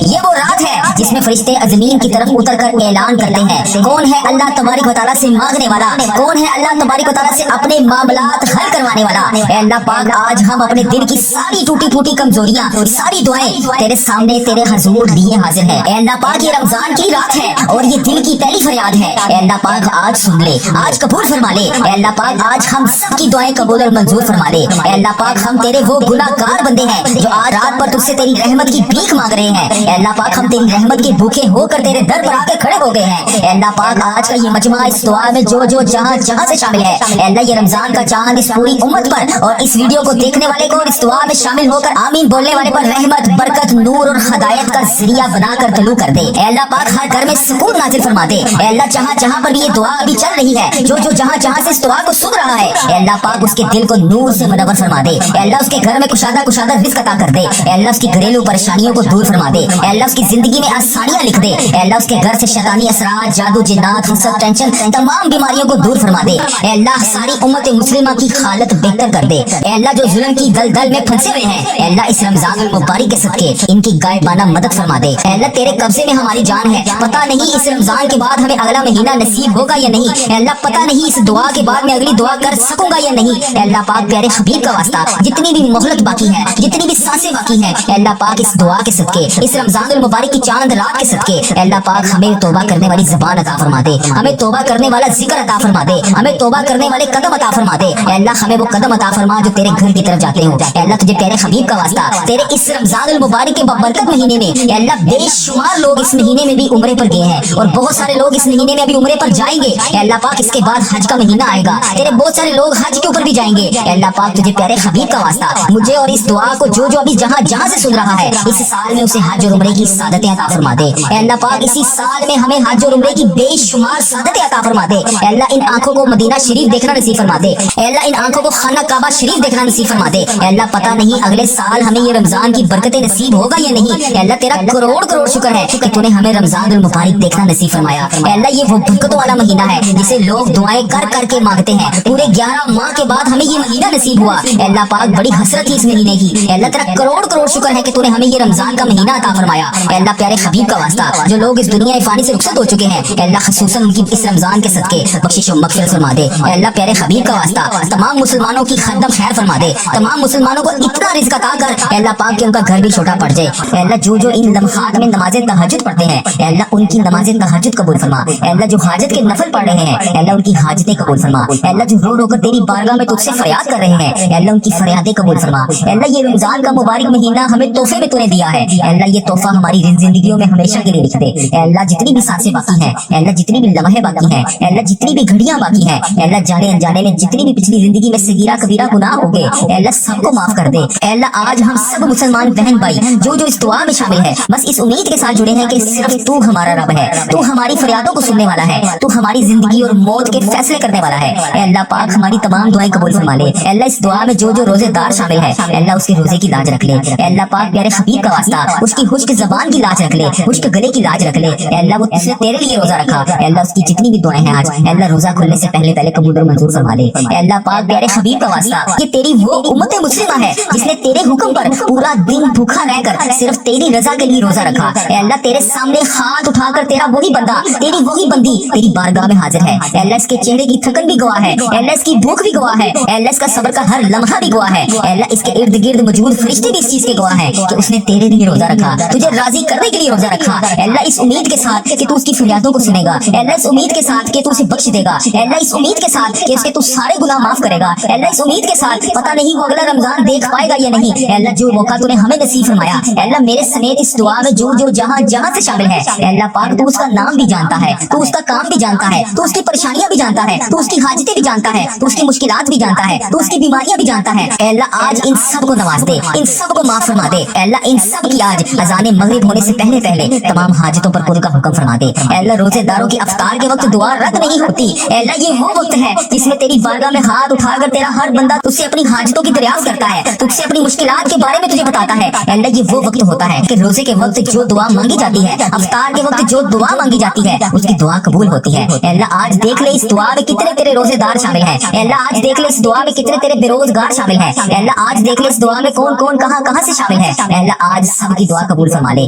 یہ وہ رات ہے جس میں فرشتے زمین کی طرف اتر کر اعلان کرتے ہیں کون ہے اللہ تبارک و تعالیٰ سے مانگنے والا، کون ہے اللہ تبارک و تعالیٰ سے اپنے معاملات حل کروانے والا۔ اے اللہ پاک آج ہم اپنے دل کی ساری ٹوٹی پھوٹی کمزوریاں، ساری دعائیں تیرے سامنے تیرے حضور لیے حاضر ہیں۔ اے اللہ پاک یہ رمضان کی رات ہے اور یہ دل کی پہلی فریاد ہے۔ اے اللہ پاک آج سن لے، آج قبول فرما لے۔ اے اللہ پاک آج ہم سب کی دعائیں قبول اور منظور فرما لے۔ اے اللہ پاک ہم تیرے وہ گناہ گار بندے ہیں جو آج رات پر تجھ سے تیری رحمت کی بھیک مانگ رہے ہیں۔ اے اللہ پاک ہم تیری رحمت کے بھوکے ہو کر تیرے در پر آ کے کھڑے ہو گئے ہیں۔ اے اللہ پاک آج کا یہ مجمع اس دعا میں جو جہاں سے شامل ہے، اے اللہ یہ رمضان کا چاند اس پوری امت پر اور اس ویڈیو کو دیکھنے والے کو اور اس دعا میں شامل ہو کر آمین بولنے والے پر رحمت، برکت، نور اور ہدایت کا ذریعہ بنا کر طلوع کر دے۔ اے اللہ پاک ہر گھر میں سکون نازل فرما دے۔ اے اللہ جہاں پر بھی یہ دعا ابھی چل رہی ہے، جو جہاں سے اس دعا کو سن رہا ہے، اے اللہ پاک اس کے دل کو نور سے منور فرما دے۔ اے اللہ اس کے گھر میں کشادہ رزق عطا کر دے۔ اے اللہ اس کی گھریلو پریشانیوں کو دور فرما دے۔ اے اللہ اس کی زندگی میں آسانیاں لکھ دے۔ اے اللہ اس کے گھر سے شیطانی اثرات، جادو، جنات، حسد، ٹینشن، تمام بیماریوں کو دور فرما دے۔ اے اللہ ساری امت مسلمہ کی حالت بہتر کر دے۔ اے اللہ جو ظلم کی دلدل میں پھنسے ہوئے ہیں، اے اللہ اس رمضان المبارک کے صدقے ان کی غائبانہ مدد فرما دے۔ اے اللہ تیرے قبضے میں ہماری جان ہے، پتہ نہیں اس رمضان کے بعد ہمیں اگلا مہینہ نصیب ہوگا یا نہیں۔ اے اللہ پتہ نہیں اس دعا کے بعد میں اگلی دعا کر سکوں گا یا نہیں۔ اے اللہ پاک پیارے حبیب کا واسطہ جتنی بھی مہلت باقی ہے، جتنی بھی سانسیں باقی ہیں، اے اللہ پاک اس دعا کے صدقے، اس رمضان المبارک کی چاند رات کے صدقے، اے اللہ پاک ہمیں توبہ کرنے والی زبان عطا فرما دے، ہمیں توبہ کرنے والا ذکر عطا فرما دے، ہمیں توبہ کرنے والے قدم عطا فرما دے۔ اے اللہ ہمیں وہ قدم عطا فرما جو تیرے گھر کی طرف جاتے ہوں۔ اے اللہ تجھے پیارے حبیب کا واسطہ تیرے اس رمضان المبارک کے بابرکت مہینے میں، اے اللہ بے شمار لوگ اس مہینے میں بھی عمرے پر گئے ہیں اور بہت سارے لوگ اس مہینے میں بھی عمرے پر جائیں گے۔ اے اللہ پاک اس کے بعد حج کا مہینہ آئے گا، تیرے بہت سارے لوگ حج کے اوپر بھی جائیں گے۔ اے اللہ پاک تجھے پیارے حبیب کا واسطہ مجھے اور اس دعا کو جو ابھی جہاں سے سن رہا ہے، اس سال میں اسے حج اور عمرے کی سعادتیں عطا فرما دے۔ اے اللہ پاک اسی سال میں ہمیں حج اور عمرے کی بے شمار سعادتیں عطا فرما دے۔ اے اللہ ان آنکھوں کو مدینہ شریف دیکھنا نصیب فرما دے۔ اے اللہ ان آنکھوں کو خانہ کعبہ شریف دیکھنا نصیب فرما دے۔ اے اللہ پتہ نہیں اگلے سال ہمیں یہ رمضان کی برکتیں نصیب ہوگا یا نہیں۔ اے اللہ تیرا کروڑ شکر ہے کہ تو نے ہمیں رمضان المبارک دیکھنا نصیب فرمایا۔ اے اللہ یہ وہ برکتوں والا مہینہ ہے جسے لوگ دعائیں کر کے مانگتے ہیں۔ پورے 11 ماہ کے بعد ہمیں یہ مہینہ نصیب ہوا۔ اے اللہ پاک بڑی حسرت تھی اس مہینے کی۔ اے اللہ تیرا کروڑ شکر ہے کہ تو نے ہمیں یہ رمضان کا مہینہ عطا فرمایا۔ اے اللہ پیارے حبیب کا واسطہ جو لوگ اس دنیا فانی سے رخصت ہو چکے ہیں، اے اللہ خصوصاً ان کی اس رمضان کے صدقے بخشش و مغفرت فرما دے۔ اے اللہ پیارے حبیب کا واسطہ تمام مسلمانوں کی خدمت خیر فرما دے، تمام مسلمانوں کو اتنا رزق عطا کر اے اللہ پاک کہ ان کا گھر بھی چھوٹا پڑ جائے۔ اے اللہ جو ان لمحات میں نماز تہجد پڑھتے ہیں، اے اللہ ان کی نماز تہجد قبول فرما۔ اے اللہ جو حاجت کے نفل پڑھ رہے ہیں، اے اللہ ان کی حاجتیں قبول فرما۔ اے اللہ جو رو کر تیری بارگاہ میں تجھ سے فریاد کر رہے ہیں، اے اللہ ان کی فریادیں قبول فرما۔ اے اللہ یہ رمضان کا مبارک مہینہ ہمیں تحفے میں تو نے دیا ہے، اے اللہ یہ تحفہ ہماری زندگیوں میں ہمیشہ کے لیے لکھ دے۔ اے اللہ جتنی بھی سانسیں باقی ہیں، اے اللہ جتنی بھی لمحے باقی ہیں، اے اللہ جتنی بھی گھڑیاں باقی ہیں، اے اللہ جانے انجانے میں جتنی بھی پچھلی زندگی میں صغیرہ کبیرہ گناہ ہو گئے، اے اللہ سب کو معاف کر دے۔ اے اللہ آج ہم سب مسلمان بہن بھائی جو اس دعا میں شامل ہے، بس اس امید کے ساتھ جڑے ہیں کہ صرف تو ہمارا رب ہے، تو ہماری فریادوں کو سننے والا ہے، تو ہماری زندگی اور موت کے فیصلے کرنے والا ہے۔ اے اللہ پاک ہماری تمام دعائیں قبول فرما لے۔ اے اللہ اس دعا میں جو روزے دار شامل ہے، اے اللہ اس کے روزے کی لاج رکھ لے۔ اے اللہ پاک پیارے حبیب کا واسطہ اس کی خشک زبان کی لاج رکھ لے، خشک گلے کی لاج رکھ لے۔ اے اللہ وہ تجھ نے تیرے لیے روزہ رکھا، اے اللہ اس کی جتنی بھی دعائیں ہیں آج، اے اللہ روزہ کھلنے سے پہلے قبول اور منظور فرما لے۔ اے اللہ پاک پیارے حبیب کا واسطہ یہ تیری وہ امت مسلمہ ہے جس نے تیرے حکم پر پورا دن بھوکا رہ کر صرف تیری رضا کے لیے روزہ رکھا۔ اے اللہ تیرے سامنے ہاتھ اٹھا کر تیرا وہی بندہ، تیری وہی بندی تیری بارگاہ میں حاضر ہے۔ اے اللہ اس کے چہرے کی تھکن بھی گواہ ہے، اے اللہ اس کی بھوک بھی گواہ ہے، اے اللہ اس کا صبر کا ہر لمحہ بھی گواہ ہے۔ اے اللہ اس کے ارد گرد موجود فرشتے بھی اس چیز کے گواہ ہیں کہ اس نے تیرے لیے روزہ رکھا، تجھے راضی کرنے کے لیے روزہ رکھا۔ اے اللہ اس امید کے ساتھ کہ تو اس کی فریادوں کو سنے گا، اے اللہ اس امید کے ساتھ کہ تو اسے بخش دے گا، اے اللہ اس امید کے ساتھ کہ اس کے تو سارے گناہ معاف کرے گا، اے اللہ اس امید کے ساتھ پتہ نہیں وہ اگلا رمضان دیکھ پائے گا یا نہیں۔ اے اللہ جو موقع تو نے ہمیں نصیب فرمایا، اے اللہ میرے سمیت اس دعا میں جو جہاں سے شامل ہے، اے اللہ پاک تو اس کا نام بھی جانتا ہے، تو اس کا کام بھی جانتا ہے، تو اس کی پریشانیاں بھی جانتا ہے، تو اس کی حاجتیں بھی جانتا ہے، تو اس کی مشکلات بھی جانتا ہے، تو اس کی بیماریاں بھی جانتا ہے۔ اے اللہ آج ان سب کو نواز دے، ان سب کو معاف فرما دے۔ اے اللہ ان سب کی آج اذان مغرب ہونے سے پہلے تمام حاجتوں پر پورے کا حکم فرما دے۔ اے اللہ روزے داروں کی افطار کے وقت دعا رد نہیں ہوتی، اے اللہ یہ وہ وقت ہے جس میں تیری بارگاہ میں ہاتھ اٹھا کر تیرا ہر بندہ تجھ سے اپنی حاجتوں کی دریافت کرتا ہے، تجھ سے اپنی مشکلات کے بارے میں تجھے بتاتا ہے۔ اے اللہ یہ وہ وقت ہوتا ہے کہ روزے کے وقت جو دعا مانگی جاتی ہے، افطار کے وقت جو دعا مانگی جاتی ہے، اس کی دعا قبول ہوتی ہے۔ اے اللہ آج دیکھ لے اس دعا میں کتنے تیرے روزے دار شامل ہیں، اے اللہ آج دیکھ لے اس دعا میں کتنے تیرے بے روزگار شامل ہیں، اے اللہ آج دیکھ لے اس دعا میں کون کہاں سے شامل ہے۔ اے اللہ آج سب کی دعا قبول فرما لے،